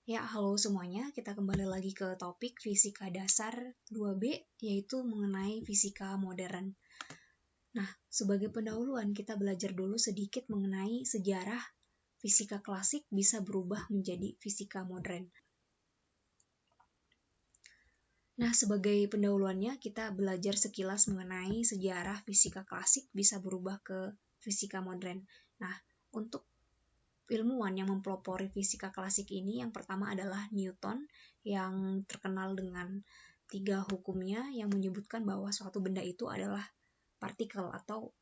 Ya, halo semuanya. Kita kembali lagi ke topik fisika dasar 2B, yaitu mengenai fisika modern. Nah, sebagai pendahuluan kita belajar dulu sedikit mengenai sejarah fisika klasik bisa berubah menjadi fisika modern. Nah, sebagai pendahuluannya kita belajar sekilas mengenai sejarah fisika klasik bisa berubah ke fisika modern. Nah, untuk ilmuwan yang mempelopori fisika klasik ini, yang pertama adalah Newton, yang terkenal dengan 3 hukumnya yang menyebutkan bahwa suatu benda itu adalah partikel, atau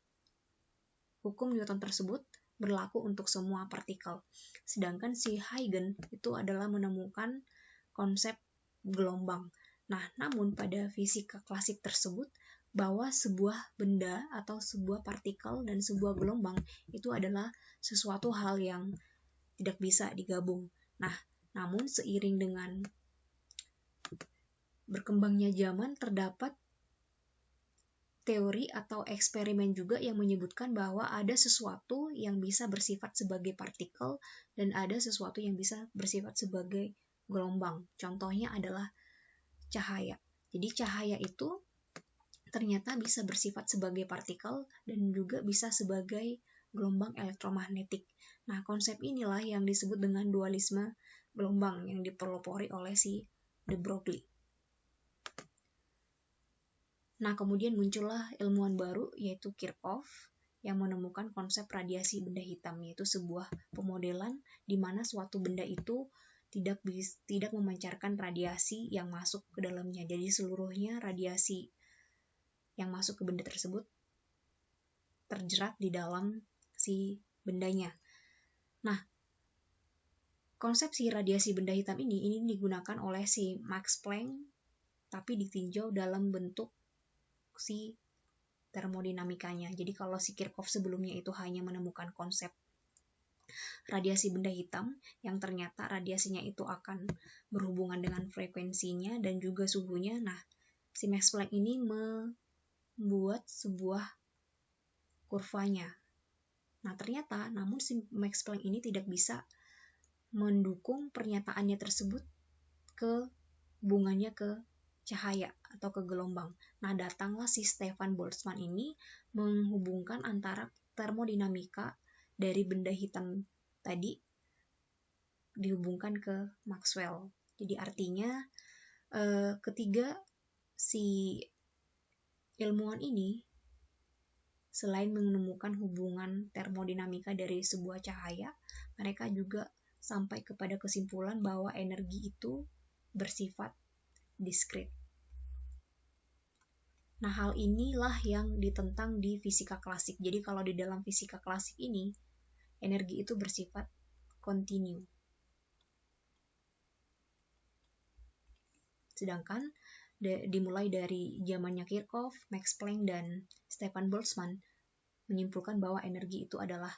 hukum Newton tersebut berlaku untuk semua partikel. Sedangkan si Huygens itu adalah menemukan konsep gelombang. Nah, namun pada fisika klasik tersebut, bahwa sebuah benda atau sebuah partikel dan sebuah gelombang itu adalah sesuatu hal yang tidak bisa digabung. Nah, namun seiring dengan berkembangnya zaman, terdapat teori atau eksperimen juga yang menyebutkan bahwa ada sesuatu yang bisa bersifat sebagai partikel dan ada sesuatu yang bisa bersifat sebagai gelombang. Contohnya adalah cahaya. Jadi cahaya itu ternyata bisa bersifat sebagai partikel dan juga bisa sebagai gelombang elektromagnetik. Nah, konsep inilah yang disebut dengan dualisme gelombang yang dipelopori oleh si de Broglie. Nah, kemudian muncullah ilmuwan baru yaitu Kirchhoff yang menemukan konsep radiasi benda hitam, yaitu sebuah pemodelan di mana suatu benda itu tidak memancarkan radiasi yang masuk ke dalamnya. Jadi seluruhnya radiasi yang masuk ke benda tersebut terjerat di dalam si bendanya. Nah, konsepsi radiasi benda hitam ini digunakan oleh si Max Planck, tapi ditinjau dalam bentuk si termodinamikanya. Jadi kalau si Kirchhoff sebelumnya itu hanya menemukan konsep radiasi benda hitam yang ternyata radiasinya itu akan berhubungan dengan frekuensinya dan juga suhunya. Nah, si Max Planck ini membuat sebuah kurvanya. Nah, ternyata namun si Max Planck ini tidak bisa mendukung pernyataannya tersebut ke hubungannya ke cahaya atau ke gelombang. Nah, datanglah si Stefan Boltzmann ini menghubungkan antara termodinamika dari benda hitam tadi dihubungkan ke Maxwell. Jadi artinya ketiga si ilmuwan ini selain menemukan hubungan termodinamika dari sebuah cahaya, mereka juga sampai kepada kesimpulan bahwa energi itu bersifat diskrit. Nah, hal inilah yang ditentang di fisika klasik. Jadi kalau di dalam fisika klasik ini, energi itu bersifat kontinu. Sedangkan dimulai dari zamannya Kirchhoff, Max Planck, dan Stefan Boltzmann menyimpulkan bahwa energi itu adalah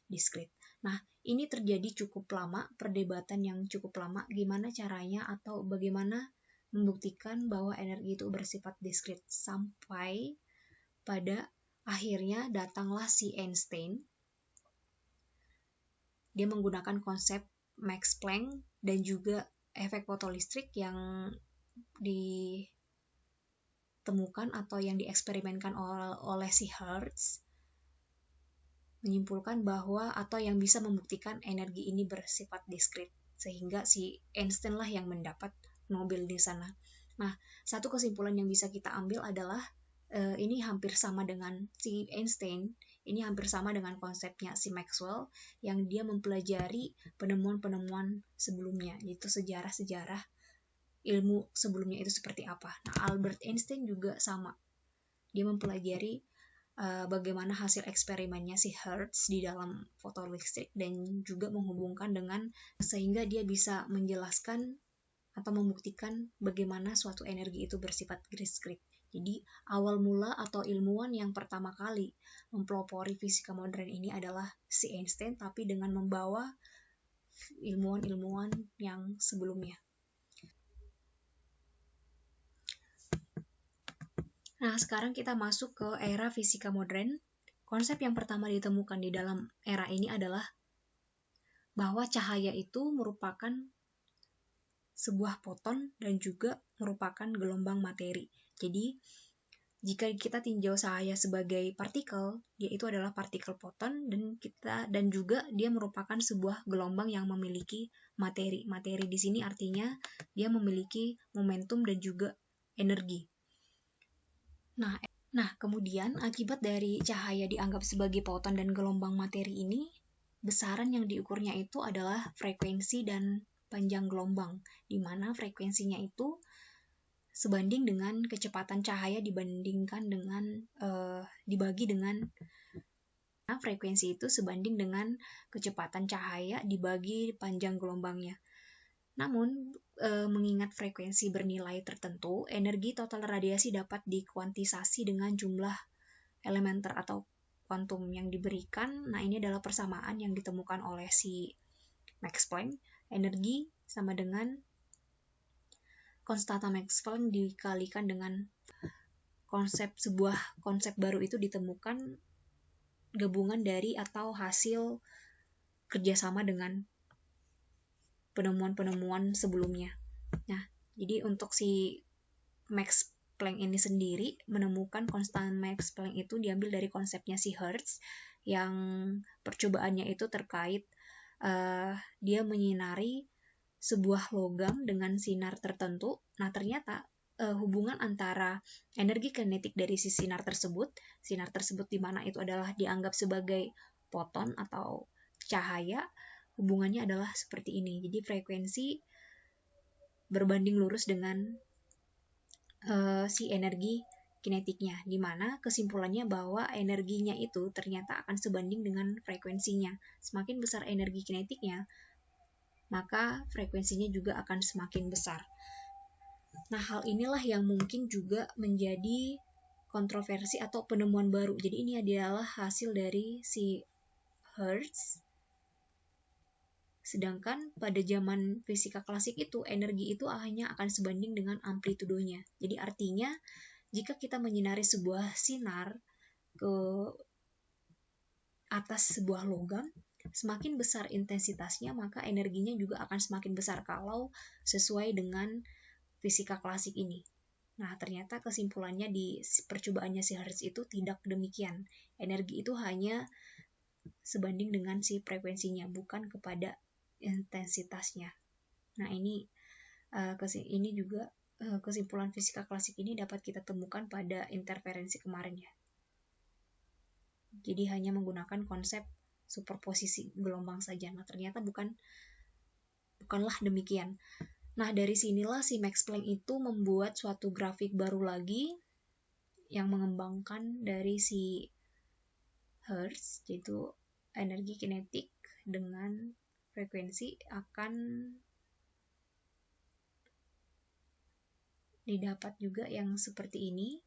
diskrit. Nah, ini terjadi cukup lama, perdebatan yang cukup lama, gimana caranya atau bagaimana membuktikan bahwa energi itu bersifat diskrit, sampai pada akhirnya datanglah si Einstein. Dia menggunakan konsep Max Planck dan juga efek fotolistrik yang ditemukan atau yang dieksperimenkan oleh si Hertz, menyimpulkan bahwa atau yang bisa membuktikan energi ini bersifat diskrit, sehingga si Einstein lah yang mendapat Nobel di sana. Nah, satu kesimpulan yang bisa kita ambil adalah ini hampir sama dengan si Einstein, ini hampir sama dengan konsepnya si Maxwell yang dia mempelajari penemuan-penemuan sebelumnya, yaitu sejarah-sejarah ilmu sebelumnya itu seperti apa. Nah, Albert Einstein juga sama. Dia mempelajari bagaimana hasil eksperimennya si Hertz di dalam fotolistrik dan juga menghubungkan dengan, sehingga dia bisa menjelaskan atau membuktikan bagaimana suatu energi itu bersifat diskrit. Jadi awal mula atau ilmuwan yang pertama kali mempelopori fisika modern ini adalah si Einstein, tapi dengan membawa ilmuwan-ilmuwan yang sebelumnya. Nah, sekarang kita masuk ke era fisika modern. Konsep yang pertama ditemukan di dalam era ini adalah bahwa cahaya itu merupakan sebuah foton dan juga merupakan gelombang materi. Jadi, jika kita tinjau cahaya sebagai partikel, dia itu adalah partikel foton dan juga dia merupakan sebuah gelombang yang memiliki materi. Materi di sini artinya dia memiliki momentum dan juga energi. Nah, kemudian akibat dari cahaya dianggap sebagai foton dan gelombang materi ini, besaran yang diukurnya itu adalah frekuensi dan panjang gelombang, di mana frekuensinya itu sebanding dengan kecepatan cahaya dibagi dengan frekuensi itu sebanding dengan kecepatan cahaya dibagi panjang gelombangnya. Namun, mengingat frekuensi bernilai tertentu, energi total radiasi dapat dikuantisasi dengan jumlah elementer atau kuantum yang diberikan. Nah, ini adalah persamaan yang ditemukan oleh si Max Planck. Energi sama dengan konstanta Max Planck dikalikan dengan sebuah konsep baru itu ditemukan gabungan dari atau hasil kerjasama dengan penemuan-penemuan sebelumnya. Nah, jadi untuk si Max Planck ini sendiri menemukan konstan Max Planck itu diambil dari konsepnya si Hertz yang percobaannya itu terkait dia menyinari sebuah logam dengan sinar tertentu. Nah, ternyata hubungan antara energi kinetik dari si sinar tersebut di mana itu adalah dianggap sebagai foton atau cahaya, hubungannya adalah seperti ini. Jadi frekuensi berbanding lurus dengan si energi kinetiknya, di mana kesimpulannya bahwa energinya itu ternyata akan sebanding dengan frekuensinya. Semakin besar energi kinetiknya, maka frekuensinya juga akan semakin besar. Nah, hal inilah yang mungkin juga menjadi kontroversi atau penemuan baru. Jadi ini adalah hasil dari si Hertz. Sedangkan pada zaman fisika klasik itu, energi itu hanya akan sebanding dengan amplitudonya. Jadi artinya, jika kita menyinari sebuah sinar ke atas sebuah logam, semakin besar intensitasnya, maka energinya juga akan semakin besar kalau sesuai dengan fisika klasik ini. Nah, ternyata kesimpulannya di percobaannya si Hertz itu tidak demikian. Energi itu hanya sebanding dengan si frekuensinya, bukan kepada intensitasnya. Nah, ini juga kesimpulan fisika klasik ini dapat kita temukan pada interferensi kemarin ya. Jadi hanya menggunakan konsep superposisi gelombang saja. Nah, ternyata bukanlah demikian. Nah, dari sinilah si Max Planck itu membuat suatu grafik baru lagi yang mengembangkan dari si Hertz, yaitu energi kinetik dengan frekuensi akan didapat juga yang seperti ini.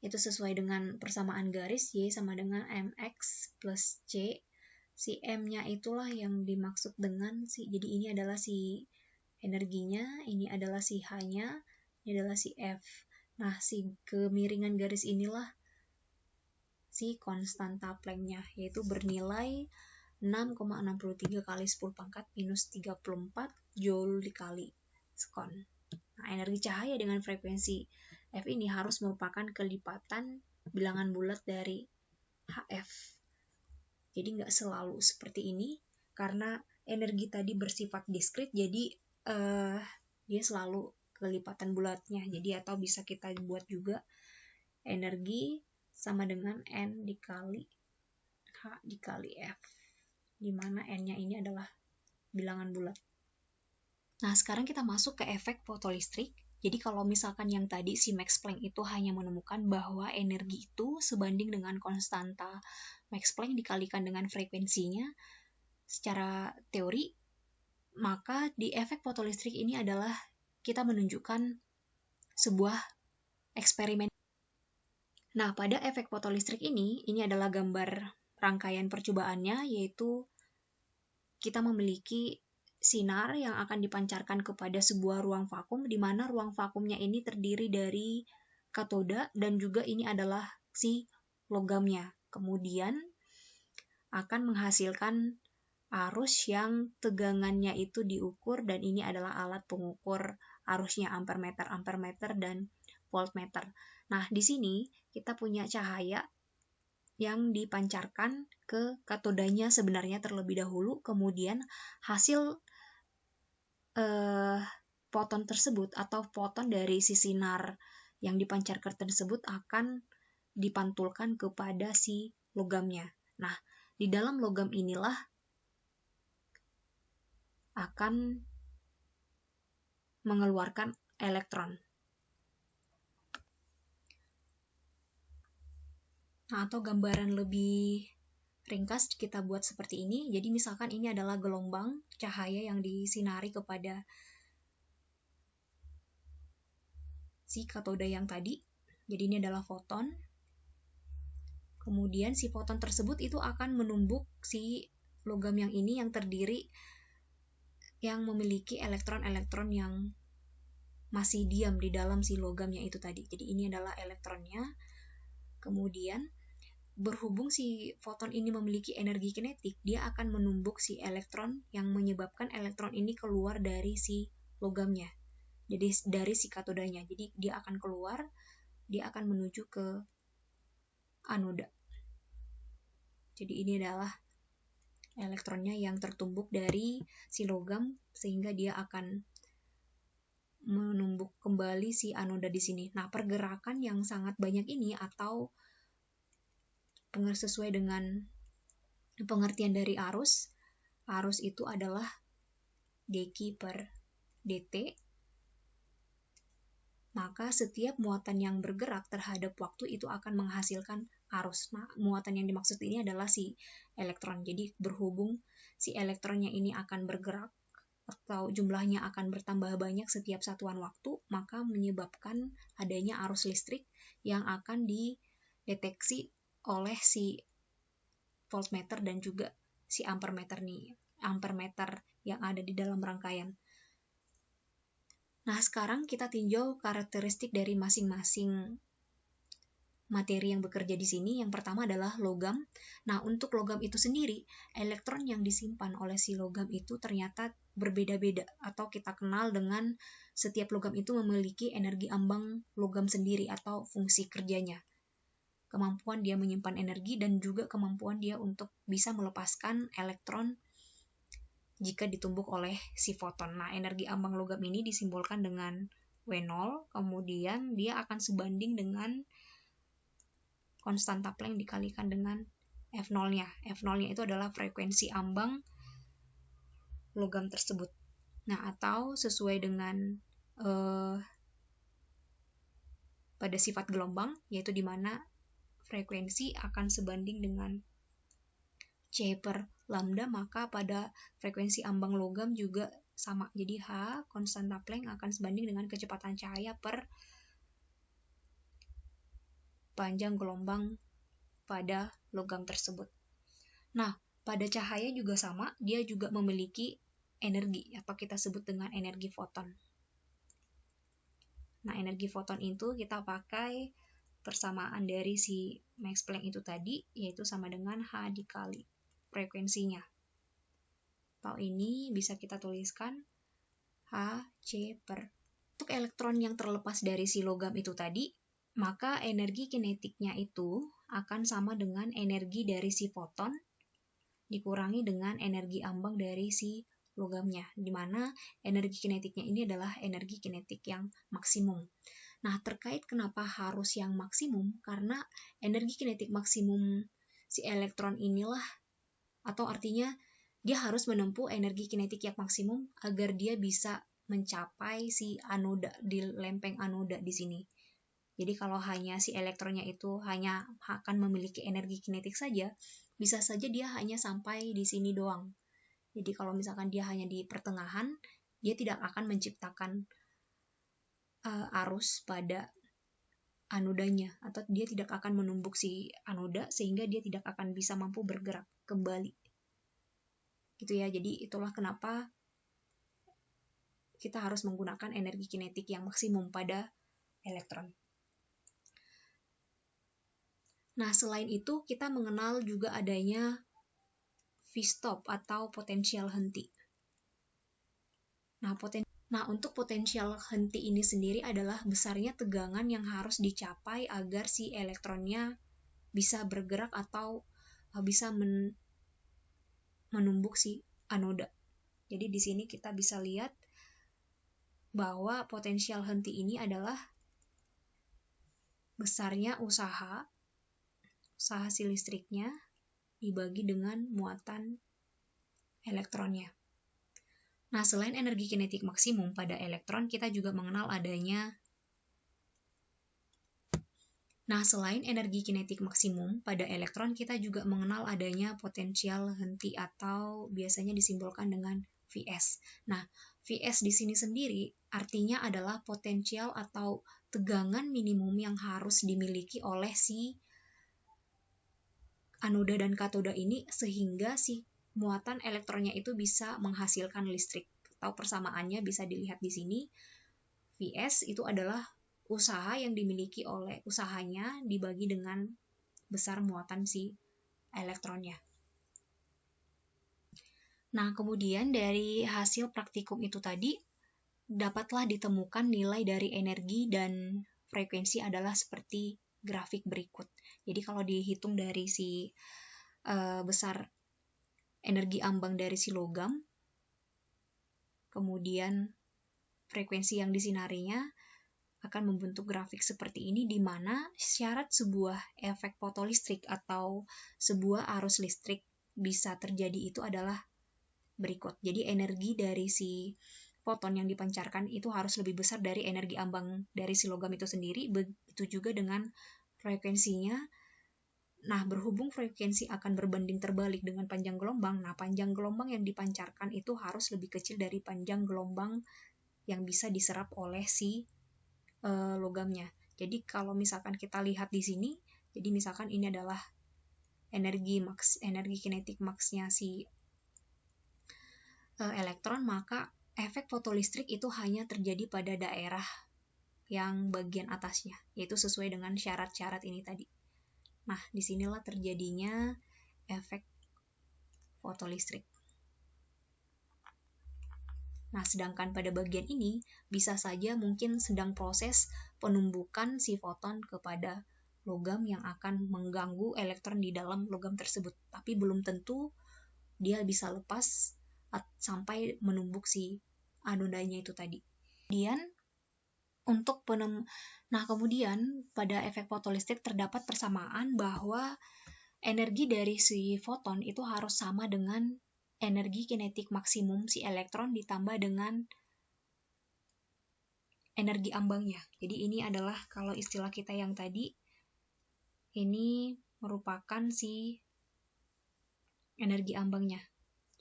Itu sesuai dengan persamaan garis Y sama dengan mx plus c. Si m-nya itulah yang dimaksud dengan jadi ini adalah si energinya, ini adalah si h-nya, ini adalah si f. Nah, si kemiringan garis inilah si konstanta Planck-nya, yaitu bernilai 6,63 kali 10 pangkat minus 34 joule dikali sekon. Nah, energi cahaya dengan frekuensi F ini harus merupakan kelipatan bilangan bulat dari HF. Jadi nggak selalu seperti ini, karena energi tadi bersifat diskrit, jadi dia selalu kelipatan bulatnya. Jadi atau bisa kita buat juga energi sama dengan N dikali H dikali F, di mana N-nya ini adalah bilangan bulat. Nah, sekarang kita masuk ke efek fotolistrik. Jadi kalau misalkan yang tadi si Max Planck itu hanya menemukan bahwa energi itu sebanding dengan konstanta Max Planck dikalikan dengan frekuensinya secara teori, maka di efek fotolistrik ini adalah kita menunjukkan sebuah eksperimen. Nah, pada efek fotolistrik ini adalah gambar rangkaian percobaannya, yaitu kita memiliki sinar yang akan dipancarkan kepada sebuah ruang vakum, di mana ruang vakumnya ini terdiri dari katoda dan juga ini adalah si logamnya. Kemudian akan menghasilkan arus yang tegangannya itu diukur, dan ini adalah alat pengukur arusnya, ampermeter, dan voltmeter. Nah, di sini kita punya cahaya yang dipancarkan ke katodanya sebenarnya terlebih dahulu, kemudian hasil foton tersebut atau foton dari si sinar yang dipancarkan tersebut akan dipantulkan kepada si logamnya. Nah, di dalam logam inilah akan mengeluarkan elektron. Nah, atau gambaran lebih ringkas kita buat seperti ini. Jadi misalkan ini adalah gelombang cahaya yang disinari kepada si katoda yang tadi. Jadi ini adalah foton. Kemudian si foton tersebut itu akan menumbuk si logam yang ini yang terdiri yang memiliki elektron-elektron yang masih diam di dalam si logamnya itu tadi. Jadi ini adalah elektronnya. Kemudian berhubung si foton ini memiliki energi kinetik, dia akan menumbuk si elektron yang menyebabkan elektron ini keluar dari si logamnya. Jadi dari si katodanya. Jadi dia akan keluar, dia akan menuju ke anoda. Jadi ini adalah elektronnya yang tertumbuk dari si logam sehingga dia akan menumbuk kembali si anoda di sini. Nah, pergerakan yang sangat banyak ini atau sesuai dengan pengertian dari arus itu adalah dq per dt. Maka setiap muatan yang bergerak terhadap waktu itu akan menghasilkan arus. Nah, muatan yang dimaksud ini adalah si elektron. Jadi berhubung si elektronnya ini akan bergerak atau jumlahnya akan bertambah banyak setiap satuan waktu, maka menyebabkan adanya arus listrik yang akan dideteksi oleh si voltmeter dan juga si ampermeter yang ada di dalam rangkaian. Nah, sekarang kita tinjau karakteristik dari masing-masing materi yang bekerja di sini. Yang pertama adalah logam. Nah, untuk logam itu sendiri, elektron yang disimpan oleh si logam itu ternyata berbeda-beda, atau kita kenal dengan setiap logam itu memiliki energi ambang logam sendiri atau fungsi kerjanya. Kemampuan dia menyimpan energi dan juga kemampuan dia untuk bisa melepaskan elektron jika ditumbuk oleh si foton. Nah, energi ambang logam ini disimbolkan dengan W0, kemudian dia akan sebanding dengan konstanta Planck dikalikan dengan F0-nya. F0-nya itu adalah frekuensi ambang logam tersebut. Nah, atau sesuai dengan pada sifat gelombang, yaitu di mana frekuensi akan sebanding dengan C per lambda, maka pada frekuensi ambang logam juga sama. Jadi H, konstanta Planck, akan sebanding dengan kecepatan cahaya per panjang gelombang pada logam tersebut. Nah, pada cahaya juga sama, dia juga memiliki energi, atau kita sebut dengan energi foton. Nah, energi foton itu kita pakai persamaan dari si Max Planck itu tadi, yaitu sama dengan H dikali frekuensinya. Atau ini bisa kita tuliskan Hc per. Untuk elektron yang terlepas dari si logam itu tadi, maka energi kinetiknya itu akan sama dengan energi dari si foton dikurangi dengan energi ambang dari si logamnya, di mana energi kinetiknya ini adalah energi kinetik yang maksimum. Nah, terkait kenapa harus yang maksimum, karena energi kinetik maksimum si elektron inilah, atau artinya dia harus menempuh energi kinetik yang maksimum agar dia bisa mencapai si anoda di lempeng anoda di sini. Jadi kalau hanya si elektronnya itu hanya akan memiliki energi kinetik saja, bisa saja dia hanya sampai di sini doang. Jadi kalau misalkan dia hanya di pertengahan, dia tidak akan menciptakan arus pada anodanya, atau dia tidak akan menumbuk si anoda sehingga dia tidak akan bisa mampu bergerak kembali. Gitu ya. Jadi itulah kenapa kita harus menggunakan energi kinetik yang maksimum pada elektron. Nah, selain itu kita mengenal juga adanya V-stop atau potensial henti. Nah, untuk potensial henti ini sendiri adalah besarnya tegangan yang harus dicapai agar si elektronnya bisa bergerak atau bisa menumbuk si anoda. Jadi di sini kita bisa lihat bahwa potensial henti ini adalah besarnya usaha si listriknya dibagi dengan muatan elektronnya. Nah, selain energi kinetik maksimum pada elektron, kita juga mengenal adanya selain energi kinetik maksimum pada elektron, kita juga mengenal adanya potensial henti atau biasanya disimbolkan dengan Vs. Nah, Vs di sini sendiri artinya adalah potensial atau tegangan minimum yang harus dimiliki oleh si anoda dan katoda ini sehingga si muatan elektronnya itu bisa menghasilkan listrik. Atau persamaannya bisa dilihat di sini. Vs itu adalah usaha yang dimiliki oleh usahanya dibagi dengan besar muatan si elektronnya. Nah, kemudian dari hasil praktikum itu tadi, dapatlah ditemukan nilai dari energi dan frekuensi adalah seperti grafik berikut. Jadi kalau dihitung dari si besar energi ambang dari si logam, kemudian frekuensi yang disinarinya, akan membentuk grafik seperti ini, di mana syarat sebuah efek fotolistrik atau sebuah arus listrik bisa terjadi itu adalah berikut. Jadi energi dari si foton yang dipancarkan itu harus lebih besar dari energi ambang dari si logam itu sendiri, begitu juga dengan frekuensinya. Nah, berhubung frekuensi akan berbanding terbalik dengan panjang gelombang, nah panjang gelombang yang dipancarkan itu harus lebih kecil dari panjang gelombang yang bisa diserap oleh si logamnya. Jadi kalau misalkan kita lihat di sini, jadi misalkan ini adalah energi kinetik maksnya si elektron, maka efek fotolistrik itu hanya terjadi pada daerah yang bagian atasnya, yaitu sesuai dengan syarat-syarat ini tadi. Nah, disinilah terjadinya efek fotolistrik. Nah, sedangkan pada bagian ini bisa saja mungkin sedang proses penumbukan si foton kepada logam yang akan mengganggu elektron di dalam logam tersebut. Tapi belum tentu dia bisa lepas sampai menumbuk si anodanya itu tadi. Kemudian pada efek fotolistrik terdapat persamaan bahwa energi dari si foton itu harus sama dengan energi kinetik maksimum si elektron ditambah dengan energi ambangnya. Jadi ini adalah kalau istilah kita yang tadi, ini merupakan si energi ambangnya.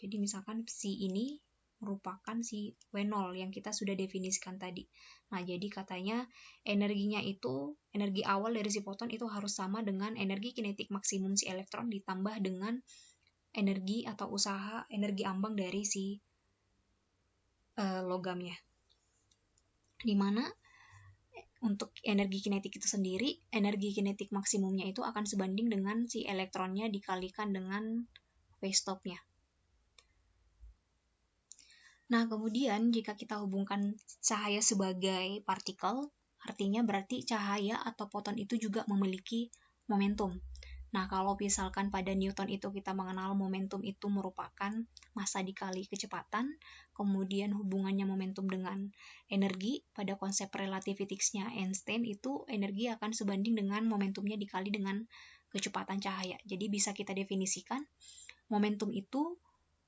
Jadi misalkan si ini merupakan si W0 yang kita sudah definisikan tadi. Nah, jadi katanya energi awal dari si foton itu harus sama dengan energi kinetik maksimum si elektron ditambah dengan energi atau usaha energi ambang dari si logamnya. Dimana untuk energi kinetik itu sendiri, energi kinetik maksimumnya itu akan sebanding dengan si elektronnya dikalikan dengan V-stopnya. Nah, kemudian jika kita hubungkan cahaya sebagai partikel, artinya berarti cahaya atau foton itu juga memiliki momentum. Nah, kalau misalkan pada Newton itu kita mengenal momentum itu merupakan massa dikali kecepatan, kemudian hubungannya momentum dengan energi, pada konsep relativitics-nya Einstein itu energi akan sebanding dengan momentumnya dikali dengan kecepatan cahaya. Jadi bisa kita definisikan momentum itu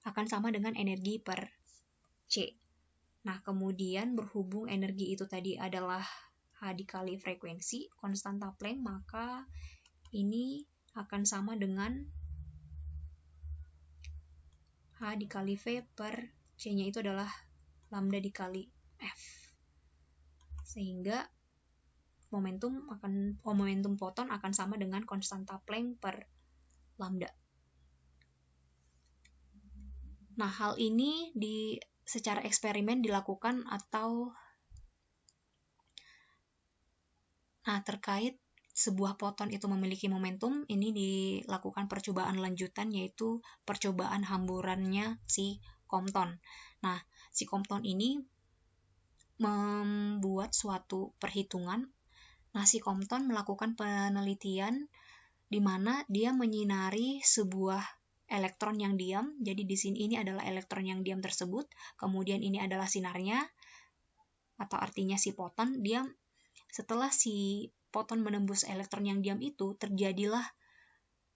akan sama dengan energi per C. Nah, kemudian berhubung energi itu tadi adalah H dikali frekuensi, konstanta Planck, maka ini akan sama dengan H dikali V per C-nya itu adalah lambda dikali F. Sehingga momentum foton akan sama dengan konstanta Planck per lambda. Nah, hal ini secara eksperimen dilakukan terkait sebuah foton itu memiliki momentum, ini dilakukan percobaan lanjutan, yaitu percobaan hamburannya si Compton. Nah, si Compton ini membuat suatu perhitungan. Nah, si Compton melakukan penelitian di mana dia menyinari sebuah elektron yang diam. Jadi di sini ini adalah elektron yang diam tersebut, kemudian ini adalah sinarnya, atau artinya si foton. Setelah si foton menembus elektron yang diam itu, terjadilah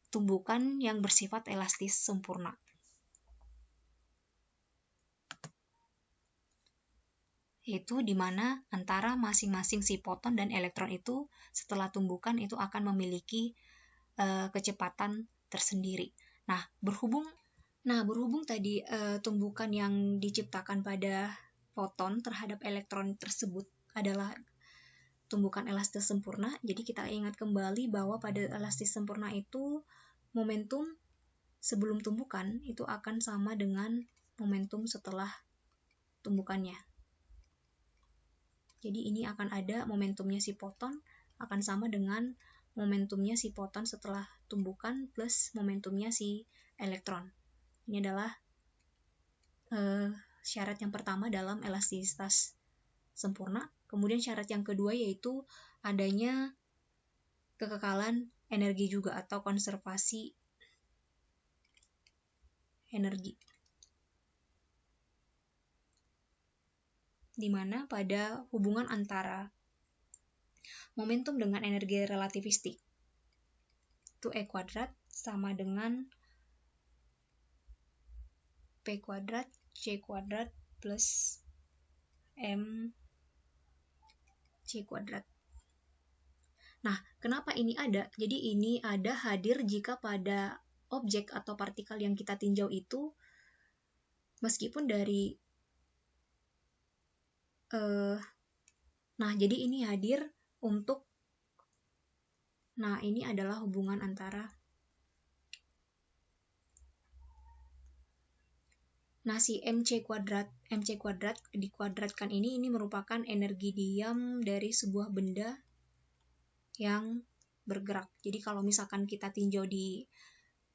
tumbukan yang bersifat elastis sempurna. Yaitu di mana antara masing-masing si foton dan elektron itu setelah tumbukan itu akan memiliki kecepatan tersendiri. Nah, berhubung tadi tumbukan yang diciptakan pada foton terhadap elektron tersebut adalah tumbukan elastis sempurna, jadi kita ingat kembali bahwa pada elastis sempurna itu momentum sebelum tumbukan itu akan sama dengan momentum setelah tumbukannya. Jadi ini akan ada momentumnya si foton akan sama dengan momentumnya si foton setelah tumbukan plus momentumnya si elektron. Ini adalah syarat yang pertama dalam elastisitas sempurna. Kemudian syarat yang kedua yaitu adanya kekekalan energi juga atau konservasi energi. Di mana pada hubungan antara momentum dengan energi relativistik itu E kuadrat sama dengan P kuadrat C kuadrat plus M C kuadrat. Nah, kenapa ini ada? Jadi ini ada hadir jika pada objek atau partikel yang kita tinjau itu meskipun dari jadi ini hadir untuk ini adalah hubungan antara si MC kuadrat dikuadratkan ini merupakan energi diam dari sebuah benda yang bergerak. Jadi kalau misalkan kita tinjau di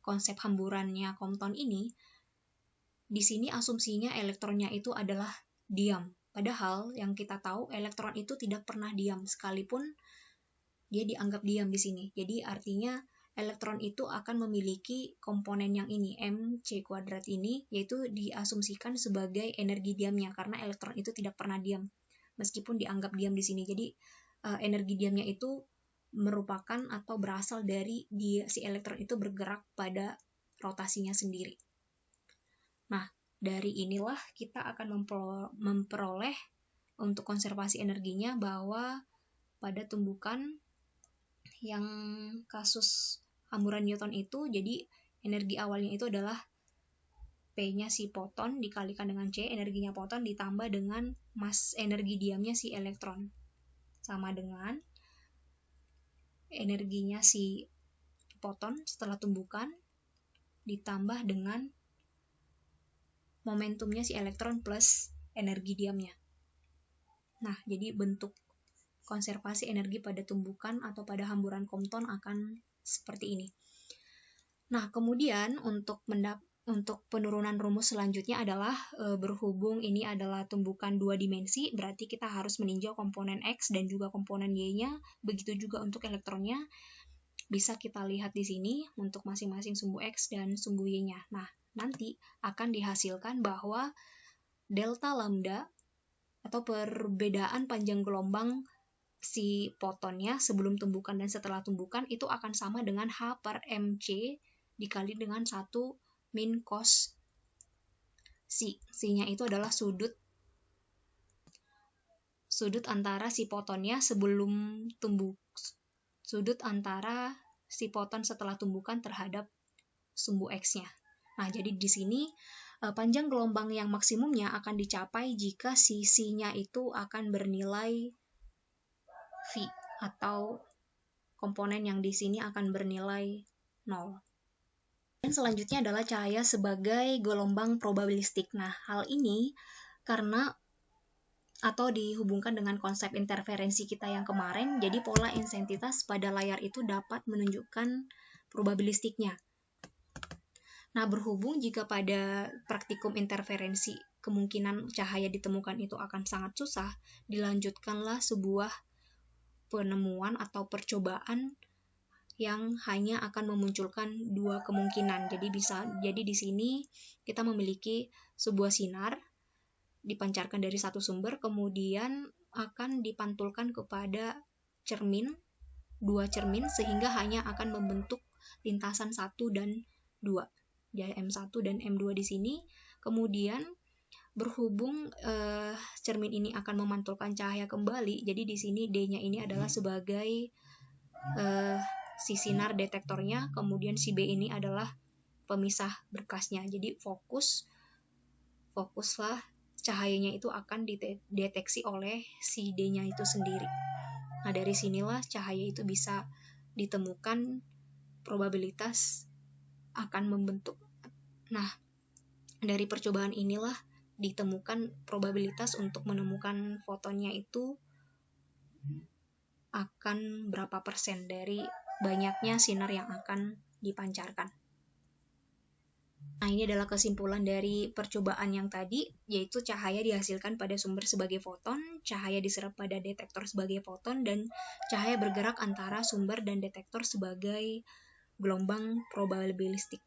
konsep hamburannya Compton ini, di sini asumsinya elektronnya itu adalah diam. Padahal yang kita tahu elektron itu tidak pernah diam sekalipun dia dianggap diam di sini. Jadi artinya elektron itu akan memiliki komponen yang ini, MC kuadrat ini, yaitu diasumsikan sebagai energi diamnya karena elektron itu tidak pernah diam meskipun dianggap diam di sini. Jadi energi diamnya itu merupakan atau berasal dari si elektron itu bergerak pada rotasinya sendiri. Nah, dari inilah kita akan memperoleh untuk konservasi energinya bahwa pada tumbukan yang kasus hamburan Newton itu, jadi energi awalnya itu adalah P-nya si foton dikalikan dengan C, energinya foton ditambah dengan energi diamnya si elektron. Sama dengan energinya si foton setelah tumbukan ditambah dengan momentumnya si elektron plus energi diamnya. Nah, jadi bentuk konservasi energi pada tumbukan atau pada hamburan Compton akan seperti ini. Nah, kemudian untuk penurunan rumus selanjutnya adalah berhubung ini adalah tumbukan 2 dimensi, berarti kita harus meninjau komponen X dan juga komponen Y-nya, begitu juga untuk elektronnya. Bisa kita lihat di sini untuk masing-masing sumbu X dan sumbu Y-nya. Nah, nanti akan dihasilkan bahwa delta lambda atau perbedaan panjang gelombang si fotonnya sebelum tumbukan dan setelah tumbukan itu akan sama dengan H per MC dikali dengan 1 min cos C. C-nya itu adalah sudut antara si fotonnya sebelum sudut antara si foton setelah tumbukan terhadap sumbu X-nya. Nah, jadi di sini panjang gelombang yang maksimumnya akan dicapai jika C-nya itu akan bernilai V atau komponen yang di sini akan bernilai 0. Dan selanjutnya adalah cahaya sebagai gelombang probabilistik. Nah, hal ini karena atau dihubungkan dengan konsep interferensi kita yang kemarin, jadi pola insentitas pada layar itu dapat menunjukkan probabilistiknya. Nah, berhubung jika pada praktikum interferensi kemungkinan cahaya ditemukan itu akan sangat susah, dilanjutkanlah sebuah penemuan atau percobaan yang hanya akan memunculkan dua kemungkinan. Jadi di sini kita memiliki sebuah sinar dipancarkan dari satu sumber, kemudian akan dipantulkan kepada dua cermin, sehingga hanya akan membentuk lintasan 1 dan 2. Ya, M1 dan M2 di sini. Kemudian berhubung cermin ini akan memantulkan cahaya kembali, jadi di sini D-nya ini adalah sebagai si sinar detektornya, kemudian si B ini adalah pemisah berkasnya. Jadi fokuslah cahayanya itu akan dideteksi oleh si D-nya itu sendiri. Nah, dari sinilah cahaya itu bisa ditemukan probabilitas akan membentuk. Nah, dari percobaan inilah ditemukan probabilitas untuk menemukan fotonnya itu akan berapa persen dari banyaknya sinar yang akan dipancarkan. Nah, ini adalah kesimpulan dari percobaan yang tadi, yaitu cahaya dihasilkan pada sumber sebagai foton, cahaya diserap pada detektor sebagai foton, dan cahaya bergerak antara sumber dan detektor sebagai gelombang probabilistik.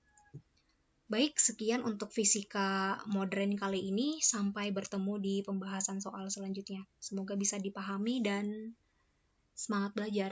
Baik, sekian untuk fisika modern kali ini. Sampai bertemu di pembahasan soal selanjutnya. Semoga bisa dipahami dan semangat belajar.